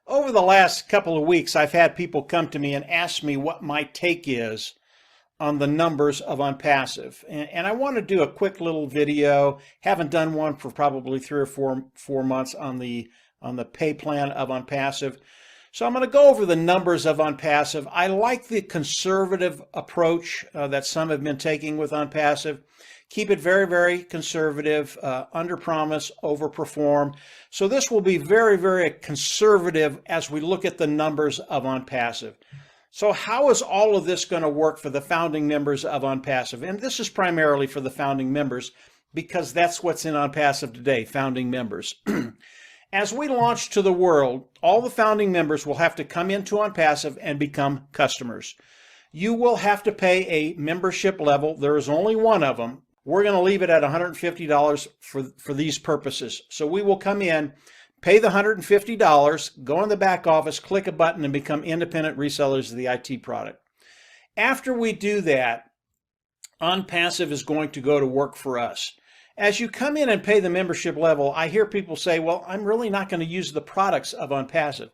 Over the last couple of weeks, I've had people come to me and ask me what my take is on the numbers of OnPassive. And I want to do a quick little video. Haven't done one for probably 3 or 4 months on the pay plan of OnPassive. So I'm going to go over the numbers of OnPassive. I like the conservative approach that some have been taking with OnPassive. Keep it very, very conservative, under promise, over perform. So this will be very, very conservative as we look at the numbers of OnPassive. So how is all of this going to work for the founding members of OnPassive? And this is primarily for the founding members because that's what's in OnPassive today, founding members. As we launch to the world, all the founding members will have to come into OnPassive and become customers. You will have to pay a membership level. There is only one of them. We're going to leave it at $150 for these purposes. So we will come in, pay the $150, go in the back office, click a button, and become independent resellers of the IT product. After we do that, OnPassive is going to go to work for us. As you come in and pay the membership level, I hear people say, well, I'm really not going to use the products of OnPassive.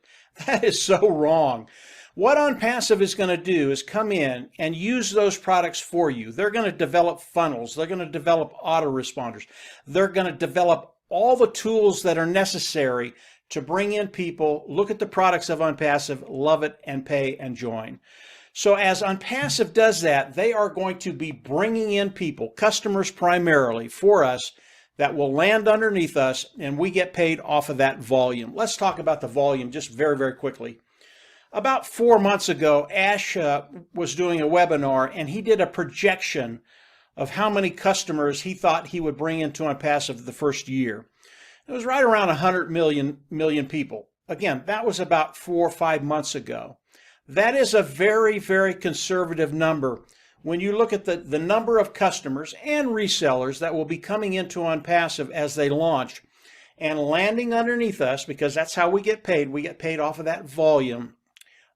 That is so wrong. What OnPassive is going to do is come in and use those products for you. They're going to develop funnels. They're going to develop autoresponders. They're going to develop all the tools that are necessary to bring in people, look at the products of OnPassive, love it, and pay and join. So as OnPassive does that, they are going to be bringing in people, customers primarily for us, that will land underneath us, and we get paid off of that volume. Let's talk about the volume just very, very quickly. About 4 months ago, Ash was doing a webinar, and he did a projection of how many customers he thought he would bring into OnPassive the first year. It was right around 100 million people. Again, that was about 4 or 5 months ago. That is a very, very conservative number when you look at the number of customers and resellers that will be coming into OnPassive as they launch and landing underneath us, because that's how we get paid. We get paid off of that volume.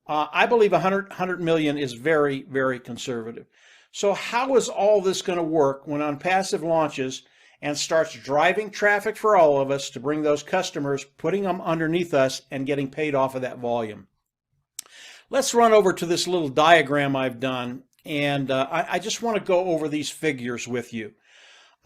I believe 100 million is very, very conservative. So how is all this going to work when OnPassive launches and starts driving traffic for all of us to bring those customers, putting them underneath us and getting paid off of that volume? Let's run over to this little diagram I've done, and I just want to go over these figures with you.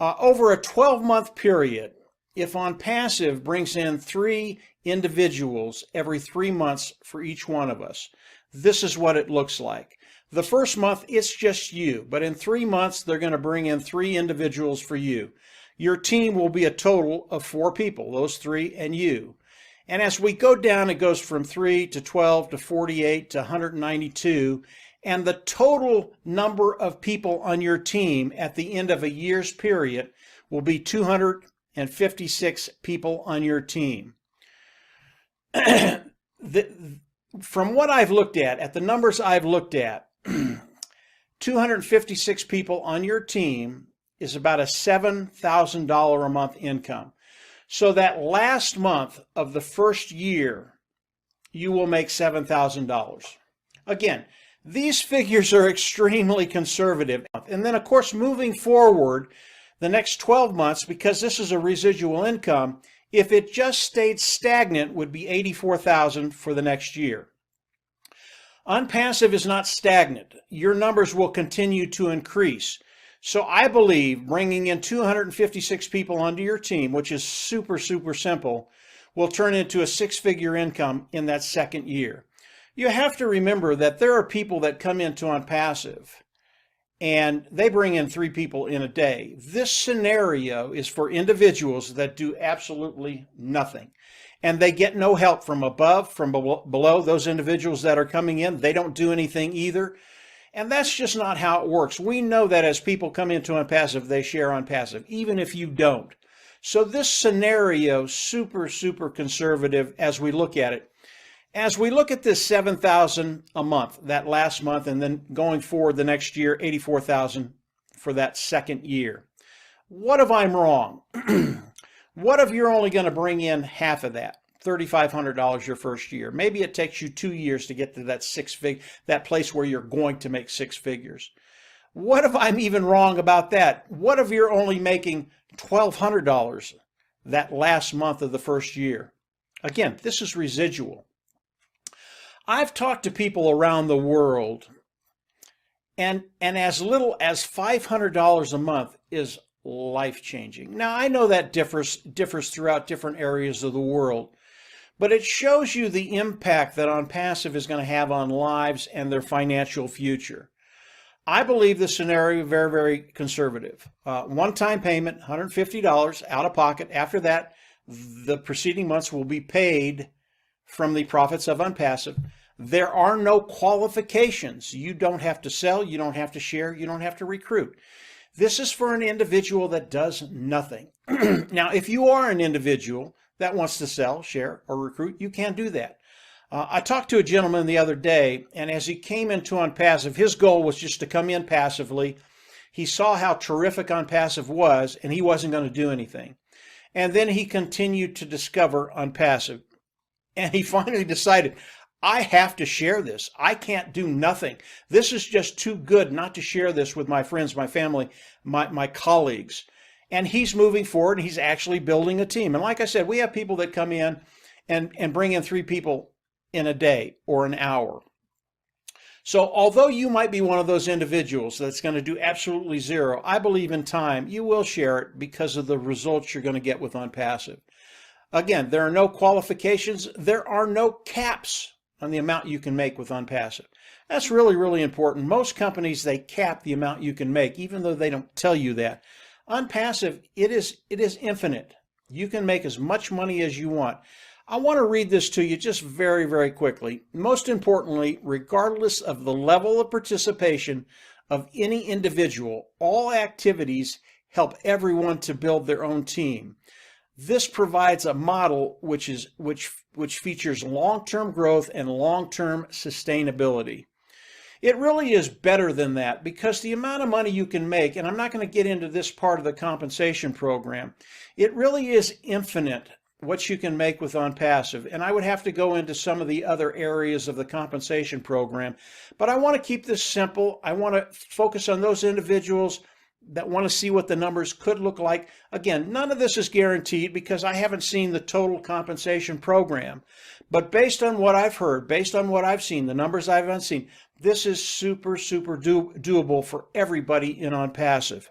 Over a 12-month period, if OnPassive brings in 3 individuals every 3 months for each one of us, this is what it looks like. The first month, it's just you, but in 3 months, they're going to bring in 3 individuals for you. Your team will be a total of 4 people, those 3 and you. And as we go down, it goes from 3 to 12 to 48 to 192. And the total number of people on your team at the end of a year's period will be 256 people on your team. From what I've looked at the numbers I've looked at, 256 people on your team is about a $7,000 a month income. So that last month of the first year, you will make $7,000. Again, these figures are extremely conservative. And then, of course, moving forward, the next 12 months, because this is a residual income, if it just stayed stagnant, would be $84,000 for the next year. OnPassive is not stagnant. Your numbers will continue to increase. So I believe bringing in 256 people onto your team, which is super, super simple, will turn into a 6-figure income in that second year. You have to remember that there are people that come into OnPassive and they bring in 3 people in a day. This scenario is for individuals that do absolutely nothing. And they get no help from above, from below. Those individuals that are coming in, they don't do anything either. And that's just not how it works. We know that as people come into OnPassive, they share OnPassive, even if you don't. So this scenario, super, super conservative as we look at it. As we look at this $7,000 a month, that last month, and then going forward the next year, $84,000 for that second year. What if I'm wrong? What if you're only going to bring in half of that? $3,500 your first year. Maybe it takes you 2 years to get to that place where you're going to make 6 figures. What if I'm even wrong about that? What if you're only making $1,200 that last month of the first year? Again, this is residual. I've talked to people around the world, and as little as $500 a month is life-changing. Now, I know that differs throughout different areas of the world, but it shows you the impact that OnPassive is going to have on lives and their financial future. I believe the scenario is very, very conservative. One-time payment, $150 out of pocket. After that, the preceding months will be paid from the profits of OnPassive. There are no qualifications. You don't have to sell, you don't have to share, you don't have to recruit. This is for an individual that does nothing. Now, if you are an individual that wants to sell, share, or recruit, you can do that. I talked to a gentleman the other day, and as he came into OnPassive, his goal was just to come in passively. He saw how terrific OnPassive was, and he wasn't going to do anything. And then he continued to discover OnPassive. And he finally decided, I have to share this. I can't do nothing. This is just too good not to share this with my friends, my family, my colleagues. And he's moving forward, and he's actually building a team. And like I said, we have people that come in and bring in 3 people in a day or an hour. So although you might be one of those individuals that's going to do absolutely zero, I believe in time you will share it because of the results you're going to get with OnPassive. Again, there are no qualifications. There are no caps on the amount you can make with OnPassive. That's really, really important. Most companies, they cap the amount you can make, even though they don't tell you that. OnPassive, it is infinite. You can make as much money as you want. I want to read this to you just very, very quickly. Most importantly, regardless of the level of participation of any individual, all activities help everyone to build their own team. This provides a model which features long-term growth and long-term sustainability. It really is better than that because the amount of money you can make, and I'm not going to get into this part of the compensation program, it really is infinite what you can make with OnPassive. And I would have to go into some of the other areas of the compensation program, but I want to keep this simple. I want to focus on those individuals that want to see what the numbers could look like. Again, none of this is guaranteed because I haven't seen the total compensation program. But based on what I've heard, based on what I've seen, the numbers I've seen, this is super, super doable for everybody in OnPassive.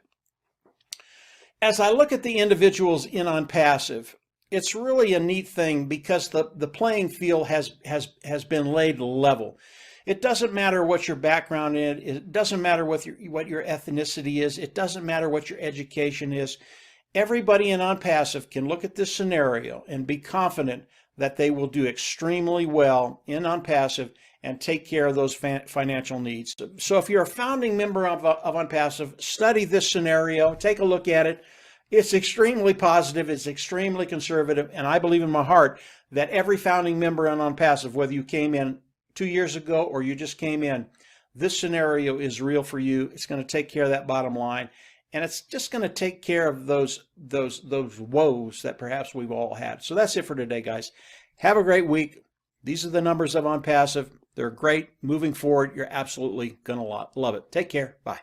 As I look at the individuals in OnPassive, it's really a neat thing because the playing field has been laid level. It doesn't matter what your background is. It doesn't matter what your ethnicity is. It doesn't matter what your education is. Everybody in OnPassive can look at this scenario and be confident that they will do extremely well in OnPassive and take care of those financial needs. So if you're a founding member of OnPassive, study this scenario, take a look at it. It's extremely positive, it's extremely conservative, and I believe in my heart that every founding member on OnPassive, whether you came in 2 years ago or you just came in, this scenario is real for you. It's going to take care of that bottom line, and it's just going to take care of those woes that perhaps we've all had. So that's it for today, guys. Have a great week. These are the numbers of OnPassive. They're great. Moving forward, you're absolutely going to love it. Take care. Bye.